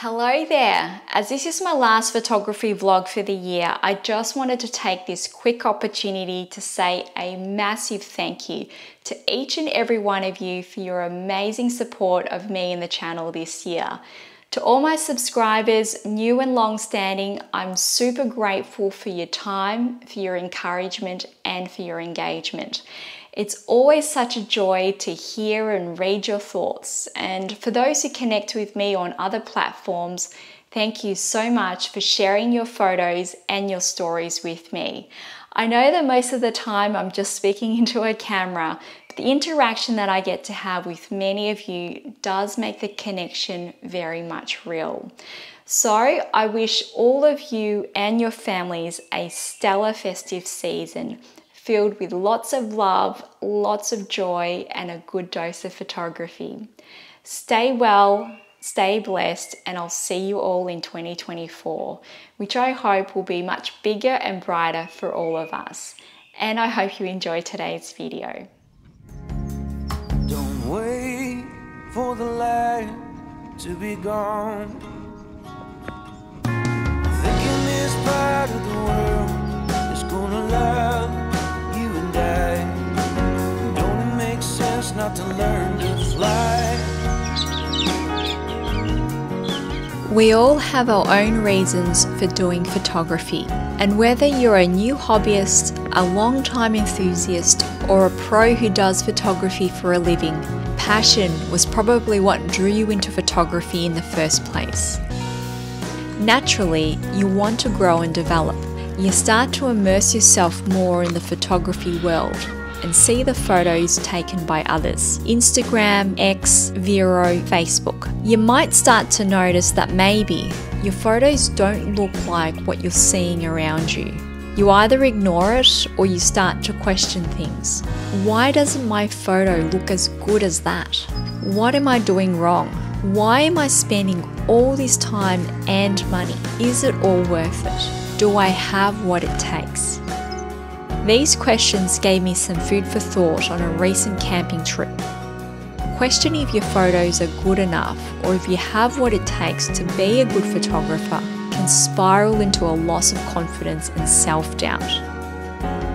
Hello there! As this is my last photography vlog for the year, I just wanted to take this quick opportunity to say a massive thank you to each and every one of you for your amazing support of me and the channel this year. To all my subscribers, new and long-standing, I'm super grateful for your time, for your encouragement, and for your engagement. It's always such a joy to hear and read your thoughts. And for those who connect with me on other platforms, thank you so much for sharing your photos and your stories with me. I know that most of the time I'm just speaking into a camera, but the interaction that I get to have with many of you does make the connection very much real. So I wish all of you and your families a stellar festive season, filled with lots of love, lots of joy, and a good dose of photography. Stay well, stay blessed, and I'll see you all in 2024, which I hope will be much bigger and brighter for all of us. And I hope you enjoyed today's video. Don't wait for the light to be gone. Thinking this part of the world is gonna love you and I. Don't it make sense not to learn to fly? We all have our own reasons for doing photography, and whether you're a new hobbyist, a long-time enthusiast, or a pro who does photography for a living, passion was probably what drew you into photography in the first place. Naturally, you want to grow and develop. You start to immerse yourself more in the photography world and see the photos taken by others. Instagram, X, Vero, Facebook. You might start to notice that maybe your photos don't look like what you're seeing around you. You either ignore it or you start to question things. Why doesn't my photo look as good as that? What am I doing wrong? Why am I spending all this time and money? Is it all worth it? Do I have what it takes? These questions gave me some food for thought on a recent camping trip. Questioning if your photos are good enough or if you have what it takes to be a good photographer can spiral into a loss of confidence and self-doubt.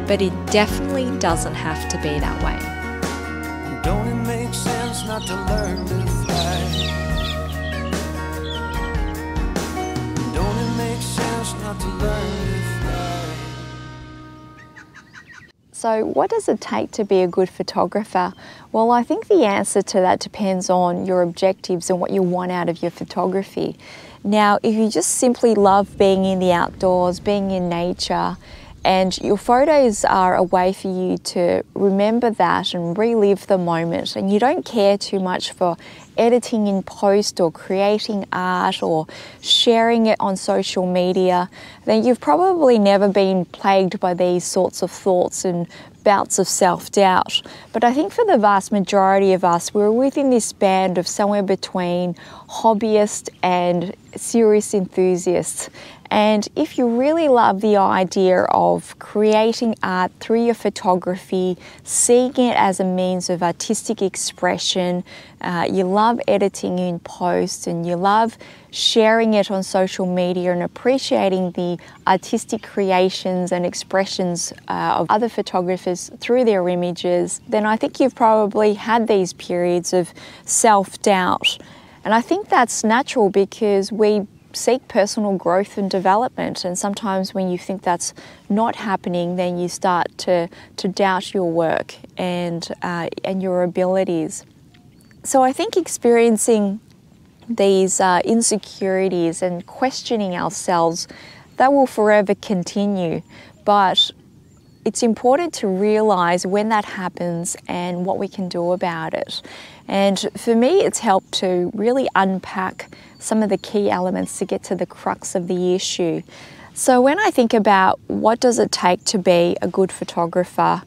But it definitely doesn't have to be that way. Don't it make sense not to learn to fly? Don't it make sense not to learn to fly? So what does it take to be a good photographer? Well, I think the answer to that depends on your objectives and what you want out of your photography. Now, if you just simply love being in the outdoors, being in nature, and your photos are a way for you to remember that and relive the moment, and you don't care too much for editing in post or creating art or sharing it on social media, then you've probably never been plagued by these sorts of thoughts and bouts of self-doubt. But I think for the vast majority of us, we're within this band of somewhere between hobbyist and serious enthusiasts. And if you really love the idea of creating art through your photography, seeing it as a means of artistic expression, you love editing in post, and you love sharing it on social media and appreciating the artistic creations and expressions of other photographers through their images, then I think you've probably had these periods of self-doubt. And I think that's natural because we seek personal growth and development, and sometimes when you think that's not happening, then you start to doubt your work and your abilities. So I think experiencing these insecurities and questioning ourselves, that will forever continue, but it's important to realize when that happens and what we can do about it. And for me, it's helped to really unpack some of the key elements to get to the crux of the issue. So when I think about what does it take to be a good photographer,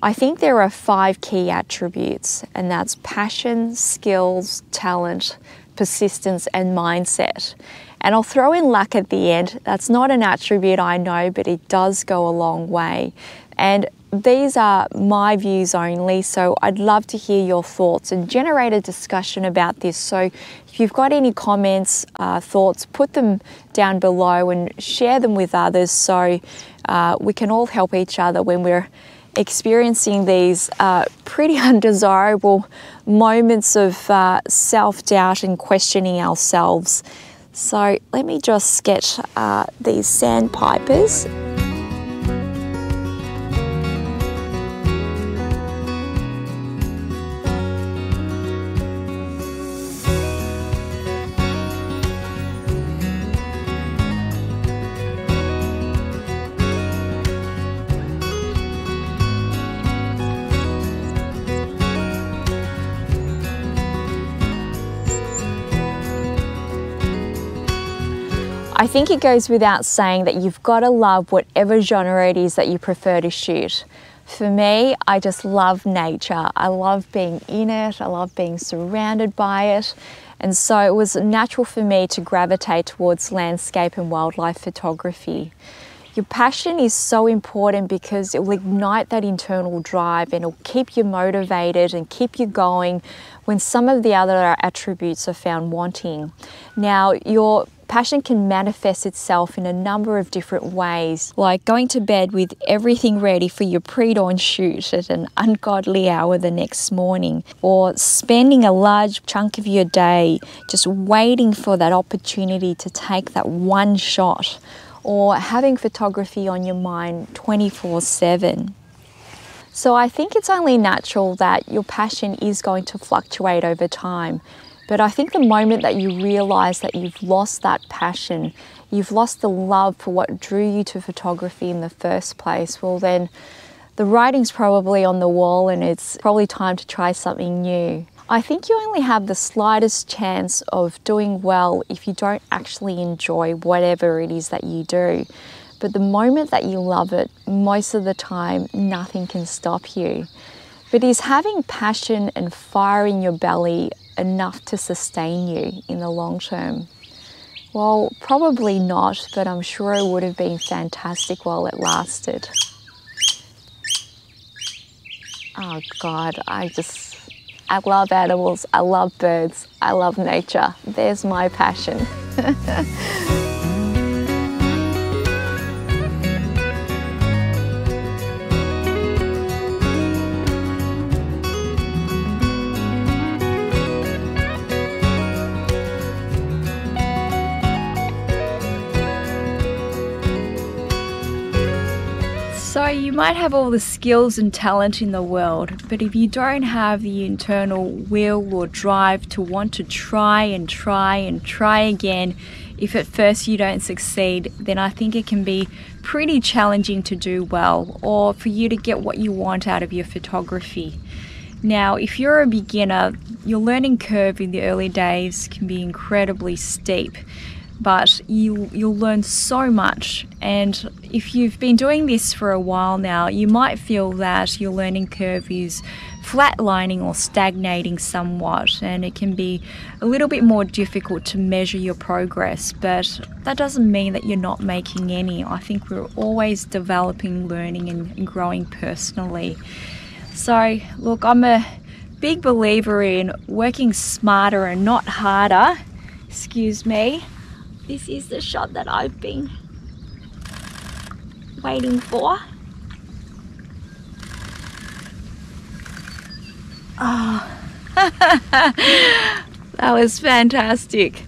I think there are 5 key attributes, and that's passion, skills, talent, persistence, and mindset. And I'll throw in luck at the end. That's not an attribute, I know, but it does go a long way. And these are my views only, so I'd love to hear your thoughts and generate a discussion about this. So if you've got any comments, thoughts, put them down below and share them with others, so we can all help each other when we're experiencing these pretty undesirable moments of self-doubt and questioning ourselves. So let me just sketch these sandpipers. I think it goes without saying that you've got to love whatever genre it is that you prefer to shoot. For me, I just love nature. I love being in it, I love being surrounded by it. And so it was natural for me to gravitate towards landscape and wildlife photography. Your passion is so important because it will ignite that internal drive and it'll keep you motivated and keep you going when some of the other attributes are found wanting. Now, your passion can manifest itself in a number of different ways, like going to bed with everything ready for your pre-dawn shoot at an ungodly hour the next morning, or spending a large chunk of your day just waiting for that opportunity to take that one shot, or having photography on your mind 24/7. So I think it's only natural that your passion is going to fluctuate over time. But I think the moment that you realize that you've lost that passion, you've lost the love for what drew you to photography in the first place, well then the writing's probably on the wall and it's probably time to try something new. I think you only have the slightest chance of doing well if you don't actually enjoy whatever it is that you do. But the moment that you love it, most of the time, nothing can stop you. But is having passion and fire in your belly enough to sustain you in the long term? Well, probably not, but I'm sure it would have been fantastic while it lasted. Oh God, I love animals, I love birds, I love nature. There's my passion. So you might have all the skills and talent in the world, but if you don't have the internal will or drive to want to try and try and try again, if at first you don't succeed, then I think it can be pretty challenging to do well, or for you to get what you want out of your photography. Now, if you're a beginner, your learning curve in the early days can be incredibly steep, but you'll learn so much. And if you've been doing this for a while now, you might feel that your learning curve is flatlining or stagnating somewhat, and it can be a little bit more difficult to measure your progress, but that doesn't mean that you're not making any. I think we're always developing, learning and growing personally. So look, I'm a big believer in working smarter and not harder. Excuse me. This is the shot that I've been waiting for. Oh, that was fantastic.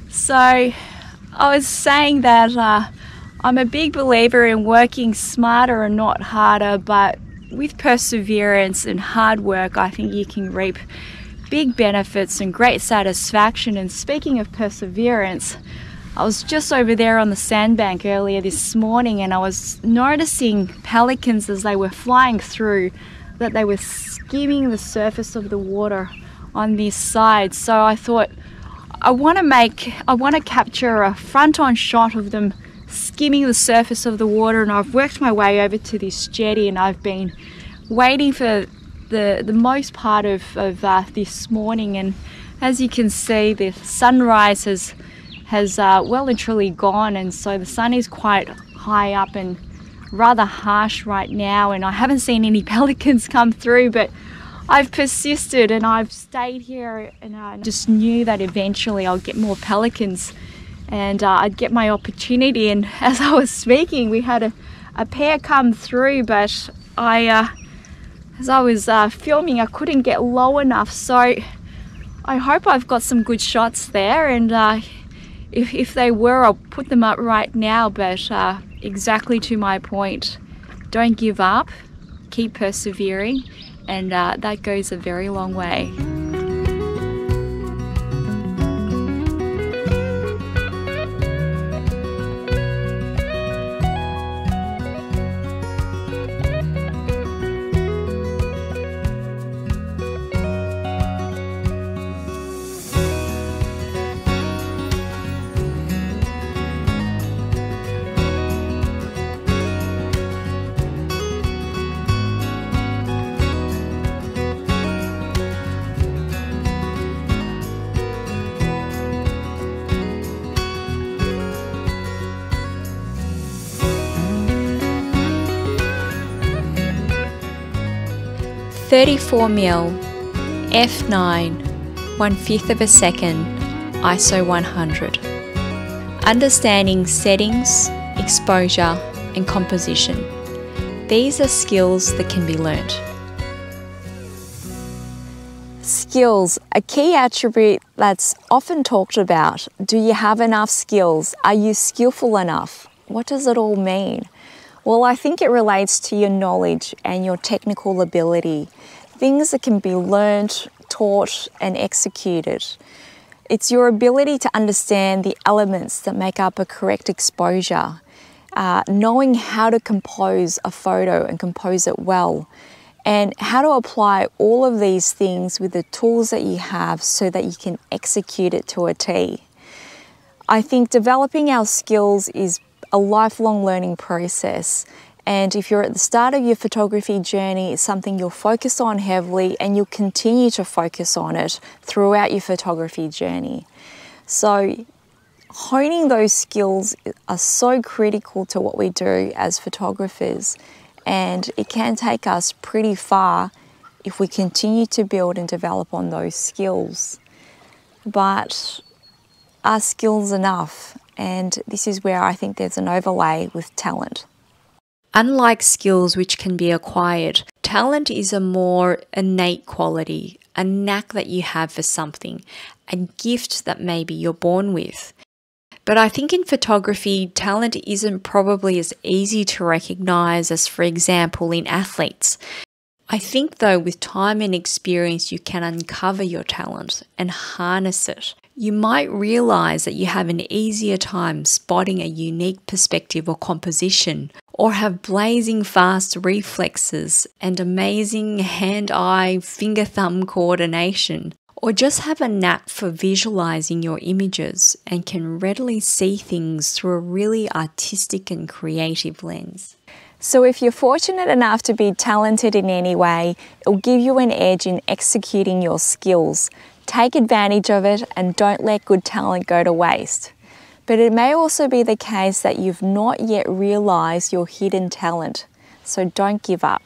So I was saying that I'm a big believer in working smarter and not harder, but with perseverance and hard work, I think you can reap big benefits and great satisfaction. And speaking of perseverance, I was just over there on the sandbank earlier this morning, and I was noticing pelicans as they were flying through, that they were skimming the surface of the water on this side. So I thought, I want to capture a front-on shot of them skimming the surface of the water, and I've worked my way over to this jetty, and I've been waiting for the most part of this morning. And as you can see, the sunrise has well and truly gone, and so the sun is quite high up, and rather harsh right now, and I haven't seen any pelicans come through, but I've persisted and I've stayed here, and I just knew that eventually I'll get more pelicans and I'd get my opportunity. And as I was speaking, we had a pair come through, but as I was filming, I couldn't get low enough, so I hope I've got some good shots there, and if they were, I'll put them up right now. But exactly to my point, don't give up, keep persevering, and that goes a very long way. "34mm, f9, 1/5 of a second, ISO 100. Understanding settings, exposure, and composition. These are skills that can be learnt." Skills, a key attribute that's often talked about. Do you have enough skills? Are you skillful enough? What does it all mean? Well, I think it relates to your knowledge and your technical ability, things that can be learned, taught, and executed. It's your ability to understand the elements that make up a correct exposure, knowing how to compose a photo and compose it well, and how to apply all of these things with the tools that you have so that you can execute it to a T. I think developing our skills is a lifelong learning process, and if you're at the start of your photography journey, it's something you'll focus on heavily, and you'll continue to focus on it throughout your photography journey. So honing those skills are so critical to what we do as photographers, and it can take us pretty far if we continue to build and develop on those skills. But are skills enough? And this is where I think there's an overlay with talent. Unlike skills which can be acquired, talent is a more innate quality, a knack that you have for something, a gift that maybe you're born with. But I think in photography, talent isn't probably as easy to recognize as, for example, in athletes. I think though, with time and experience, you can uncover your talent and harness it. You might realize that you have an easier time spotting a unique perspective or composition, or have blazing fast reflexes and amazing hand-eye, finger-thumb coordination, or just have a knack for visualizing your images and can readily see things through a really artistic and creative lens. So if you're fortunate enough to be talented in any way, it'll give you an edge in executing your skills. Take advantage of it and don't let good talent go to waste. But it may also be the case that you've not yet realized your hidden talent, so don't give up.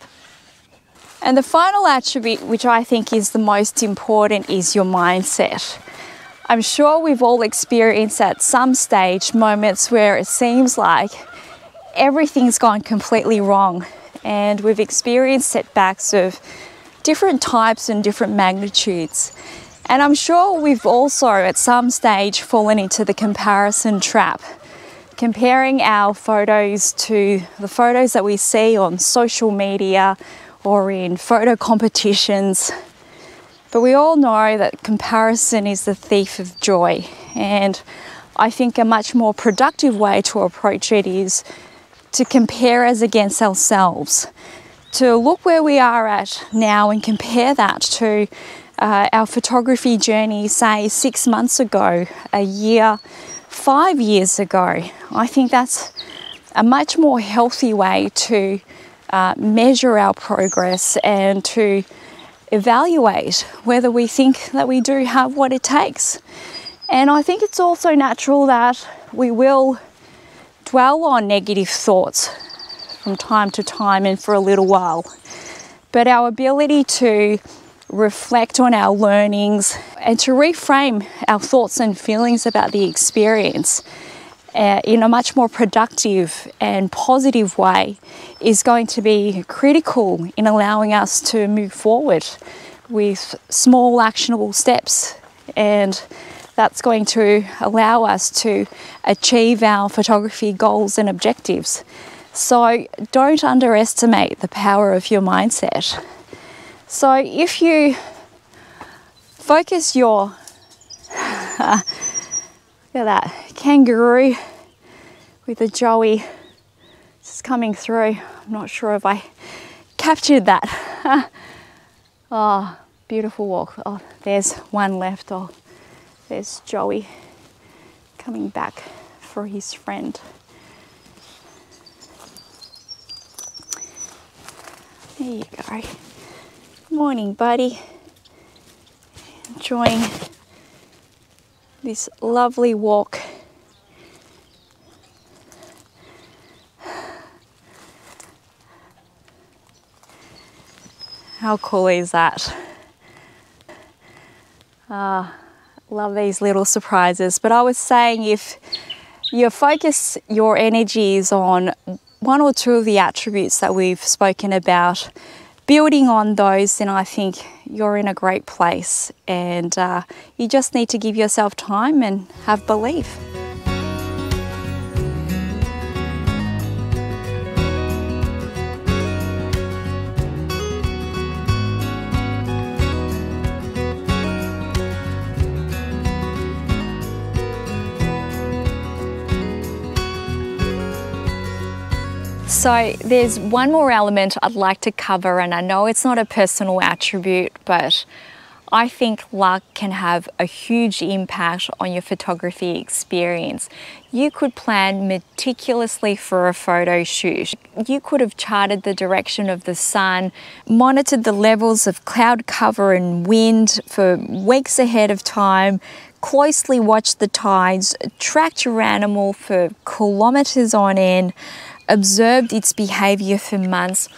And the final attribute, which I think is the most important, is your mindset. I'm sure we've all experienced at some stage moments where it seems like everything's gone completely wrong, and we've experienced setbacks of different types and different magnitudes. And I'm sure we've also at some stage fallen into the comparison trap, comparing our photos to the photos that we see on social media or in photo competitions. But we all know that comparison is the thief of joy, and I think a much more productive way to approach it is to compare us against ourselves, to look where we are at now and compare that to our photography journey, say 6 months ago, a year, 5 years ago. I think that's a much more healthy way to measure our progress and to evaluate whether we think that we do have what it takes. And I think it's also natural that we will dwell on negative thoughts from time to time and for a little while. But our ability to reflect on our learnings and to reframe our thoughts and feelings about the experience in a much more productive and positive way is going to be critical in allowing us to move forward with small actionable steps, and that's going to allow us to achieve our photography goals and objectives. So don't underestimate the power of your mindset. So if you focus your, look at that, kangaroo with a joey just coming through. I'm not sure if I captured that. Oh, beautiful walk. Oh, there's one left. Oh, there's Joey coming back for his friend. There you go. Morning, buddy. Enjoying this lovely walk. How cool is that? Love these little surprises. But I was saying, if you focus your energies on one or two of the attributes that we've spoken about, building on those, then I think you're in a great place, and you just need to give yourself time and have belief. So there's one more element I'd like to cover, and I know it's not a personal attribute, but I think luck can have a huge impact on your photography experience. You could plan meticulously for a photo shoot. You could have charted the direction of the sun, monitored the levels of cloud cover and wind for weeks ahead of time, closely watched the tides, tracked your animal for kilometers on end, observed its behavior for months,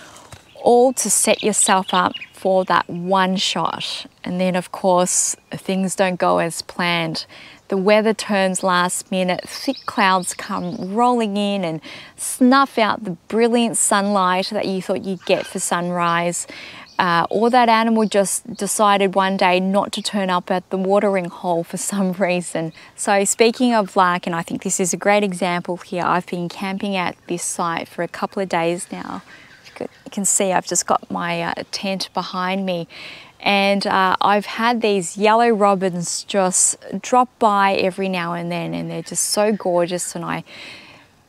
all to set yourself up for that one shot. And then of course, things don't go as planned. The weather turns last minute, thick clouds come rolling in and snuff out the brilliant sunlight that you thought you'd get for sunrise. Or that animal just decided one day not to turn up at the watering hole for some reason. So speaking of luck, and I think this is a great example here, I've been camping at this site for a couple of days now. You can see I've just got my tent behind me, and I've had these yellow robins just drop by every now and then, and they're just so gorgeous. And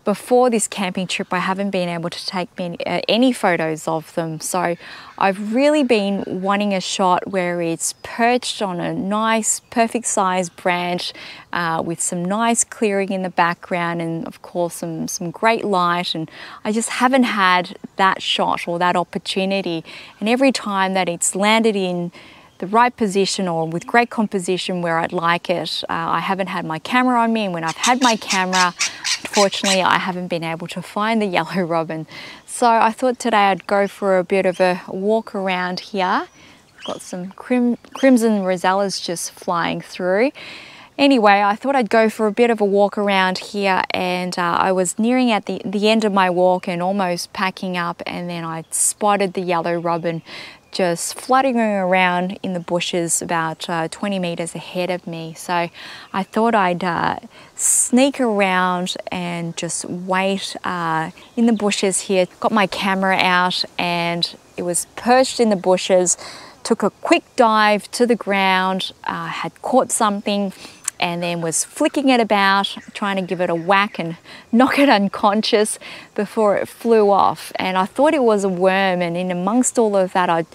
before this camping trip, I haven't been able to take any photos of them. So I've really been wanting a shot where it's perched on a nice, perfect sized branch with some nice clearing in the background, and of course some great light. And I just haven't had that shot or that opportunity. And every time that it's landed in the right position or with great composition where I'd like it, I haven't had my camera on me, and when I've had my camera, unfortunately I haven't been able to find the yellow robin. So I thought today I'd go for a bit of a walk around here. I've got some crimson rosellas just flying through. Anyway, I thought I'd go for a bit of a walk around here, and I was nearing at the end of my walk and almost packing up, and then I spotted the yellow robin just fluttering around in the bushes about 20 meters ahead of me. So I thought I'd sneak around and just wait in the bushes here. Got my camera out, and it was perched in the bushes. Took a quick dive to the ground, had caught something, and then was flicking it about, trying to give it a whack and knock it unconscious before it flew off. And I thought it was a worm, and in amongst all of that, I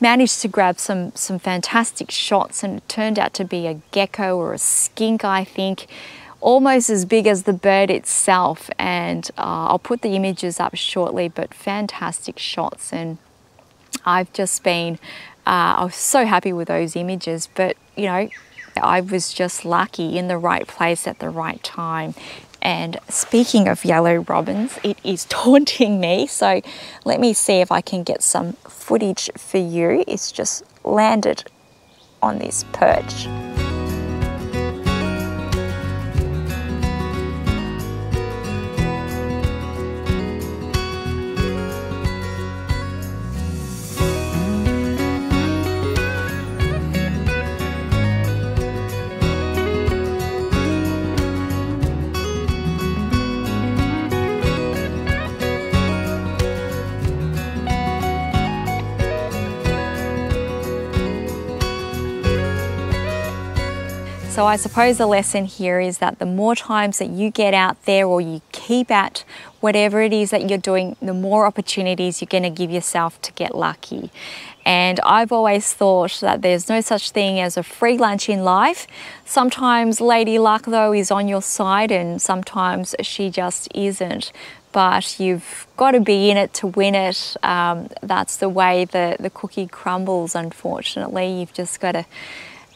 managed to grab some fantastic shots, and it turned out to be a gecko or a skink, I think, almost as big as the bird itself. And I'll put the images up shortly, but fantastic shots. And I've just been, I was so happy with those images, but you know, I was just lucky, in the right place at the right time. And speaking of yellow robins, it is taunting me. So let me see if I can get some footage for you. It's just landed on this perch. So I suppose the lesson here is that the more times that you get out there or you keep at whatever it is that you're doing, the more opportunities you're going to give yourself to get lucky. And I've always thought that there's no such thing as a free lunch in life. Sometimes Lady Luck though is on your side and sometimes she just isn't. But you've got to be in it to win it. That's the way the cookie crumbles, unfortunately. You've just got to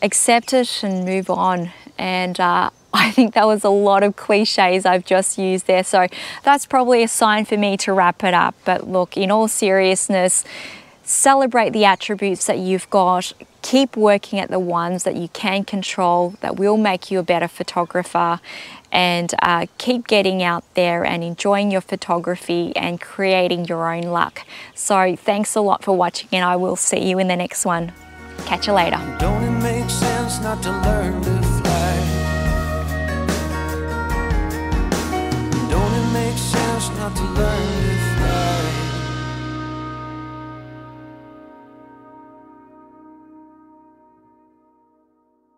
accept it and move on. And I think that was a lot of cliches I've just used there. So that's probably a sign for me to wrap it up. But look, in all seriousness, celebrate the attributes that you've got. Keep working at the ones that you can control that will make you a better photographer. And keep getting out there and enjoying your photography and creating your own luck. So thanks a lot for watching and I will see you in the next one. Catch you later. Don't it make sense not to learn to fly? Don't it make sense not to learn